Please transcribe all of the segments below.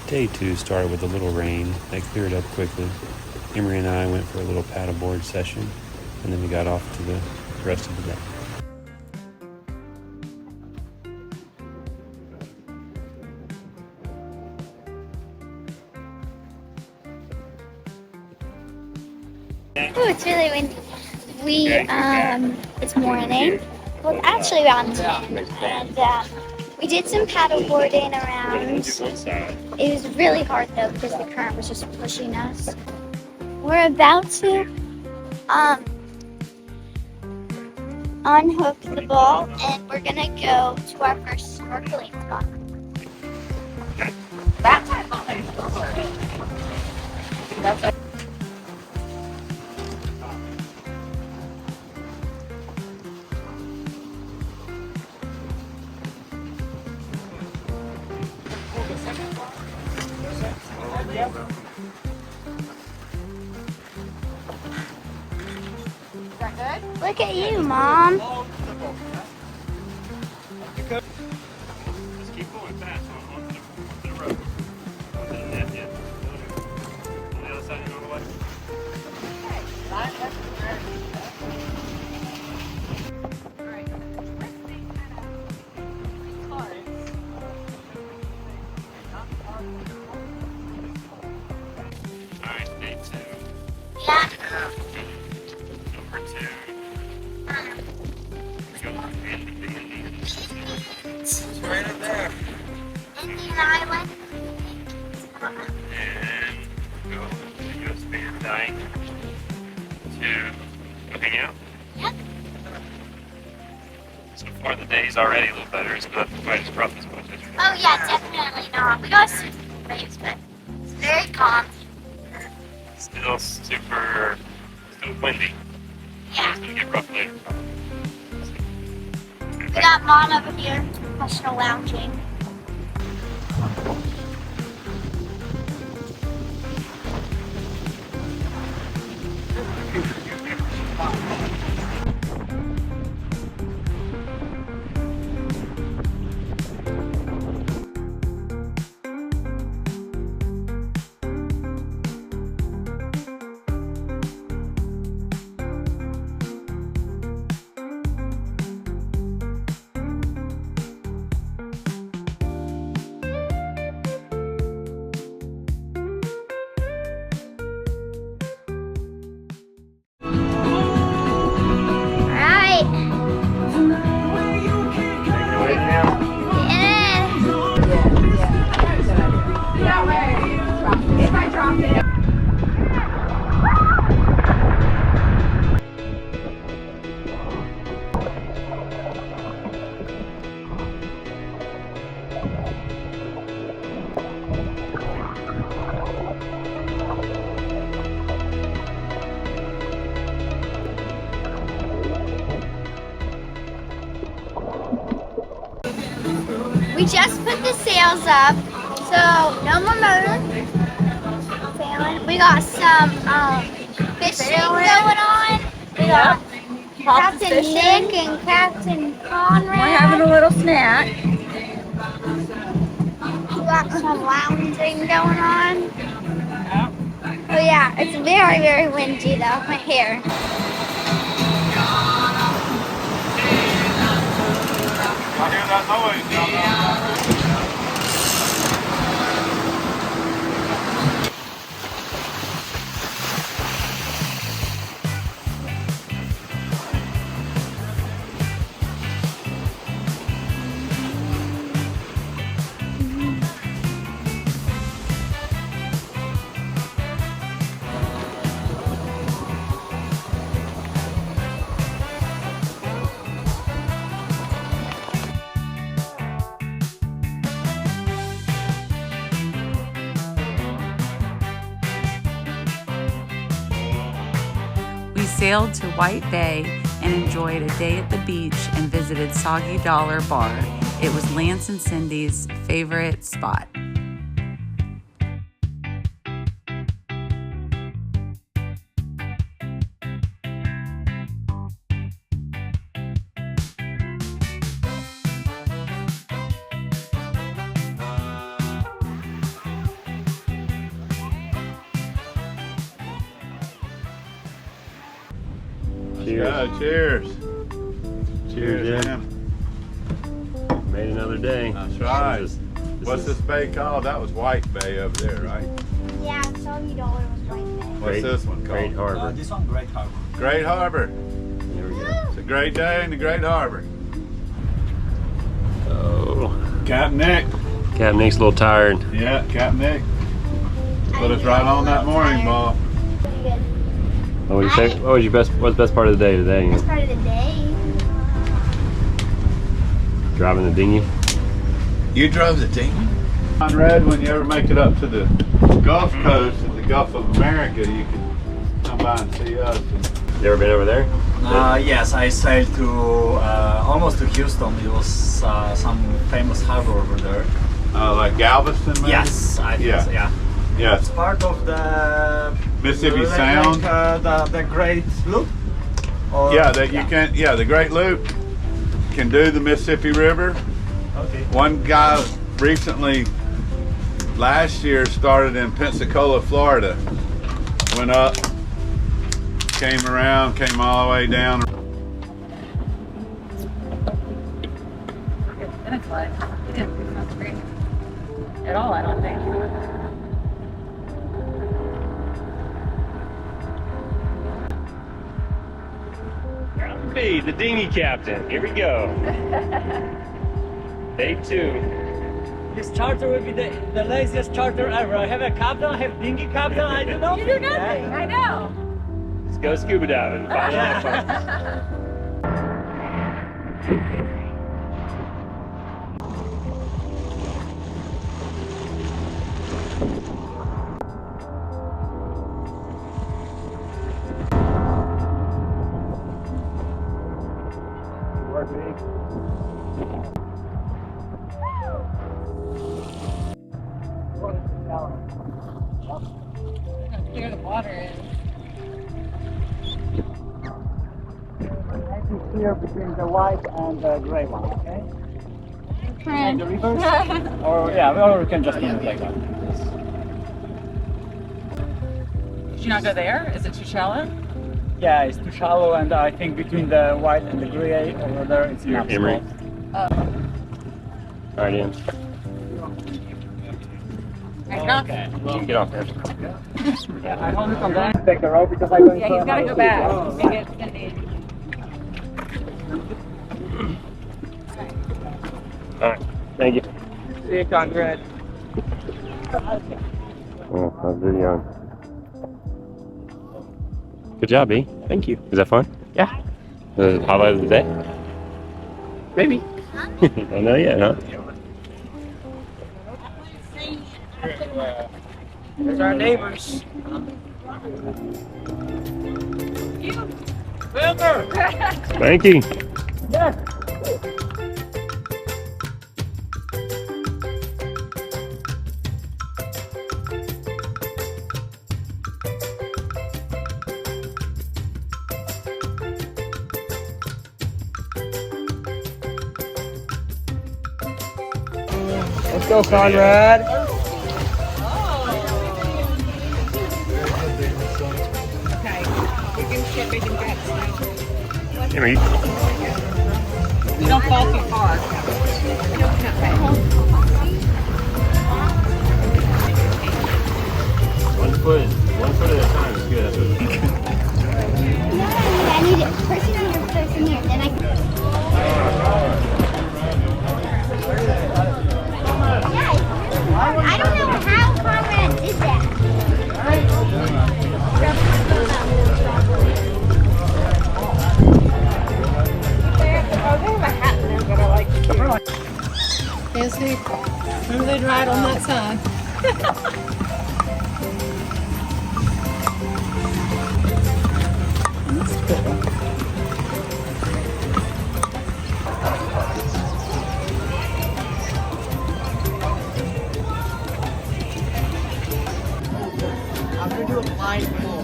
Day 2 started with a little rain that cleared up quickly. Emery and I went for a little paddleboard session, and then we got off to the rest of the day. Oh, it's really windy. It's morning. Well, it's actually around 10, and we did some paddleboarding around. It was really hard though because the current was just pushing us. We're about to unhook the ball, and we're gonna go to our first snorkeling spot. Look at you, Mom. Just keep going fast onto the road. Onto the net, yeah. On the other side, you know the way. Alright, day 2. Yeah. Number 2. It's right up there. Indian Island. And go to the US Van Dyke to go hang out. Yep. So far the day's already a little better. It's not quite as rough as it was yesterday. Oh yeah, definitely not. We got some waves, but it's very calm. Still windy. Yeah. It's gonna get rough later. We got Mom over here, professional lounging. We just put the sails up, so no more motor sailing. We got some fishing going on. We got Captain Nick and Captain Conrad. We're having a little snack. We got some lounging going on. Oh yeah, it's very, very windy though, right here. I hear that noise down there. We sailed to White Bay and enjoyed a day at the beach and visited Soggy Dollar Bar. It was Lance and Cindy's favorite spot. Cheers. Cheers. Cheers, Jim. Made another day. That's right. What's this this bay called? That was White Bay over there, right? Yeah, $70 was right there. What's this one called? Great Harbor. This one, Great Harbor. Great Harbor. There we go. It's a great day in the Great Harbor. Oh, Captain Nick. Captain Nick's a little tired. Yeah, Captain Nick. Put us right on that mooring ball. Pretty good. What would you say? What's the best part of the day today? Best part of the day. Driving the dinghy. You drove the dinghy? On Red, when you ever make it up to the Gulf Coast and the Gulf of America, you can come by and see us. You ever been over there? Yes, I sailed to almost to Houston. It was some famous harbor over there. Like Galveston, maybe? Yes, I think so, yeah. Yes. It's part of the Mississippi like, Sound. The Great Loop. Or, Yeah, the Great Loop can do the Mississippi River. Okay. One guy recently, last year, started in Pensacola, Florida. Went up, came around, came all the way down. It's fine. It didn't sound great at all, I don't think. Hey, the dinghy captain. Here we go. Day 2. This charter will be the laziest charter ever. I have a captain, I have dinghy captain, I do nothing. You do nothing, I know. Let's go scuba diving. Find out fun. Clear the water in. Nice and clear between the white and the gray one, okay? And the reverse? Or we can just do it like that. Did you not go there? Is it too shallow? Yeah, it's too shallow, and I think between the white and the gray over there, it's not Emery. small. All right, Ian. Okay. You can get off there. Yeah, I hold it on that. Take the rope because I'm going Yeah, he's got to go back. Make it Cindy. All right. Thank you. See you, Conrad. Oh, how's the young? Good job, B. Thank you. Was that fun? Yeah. The highlight of the day? Maybe. I know yet, huh? There's our neighbors. Wilbur! Thank you. Yes. Let's go, Conrad. Emery. You don't fall too far. One foot at a time is good. That's what I need it. Person here, then I can. Yeah, I don't know how Conrad did that. Yes, maybe they'd ride on that side. I'm going to do a blind pull.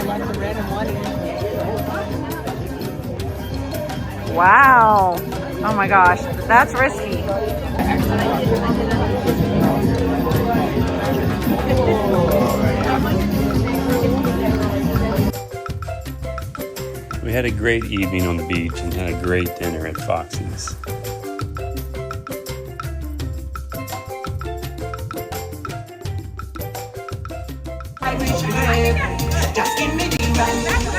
Select the red and one in. Wow. Oh my gosh. That's risky. we had a great evening on the beach and had a great dinner at Foxy's. Just give me the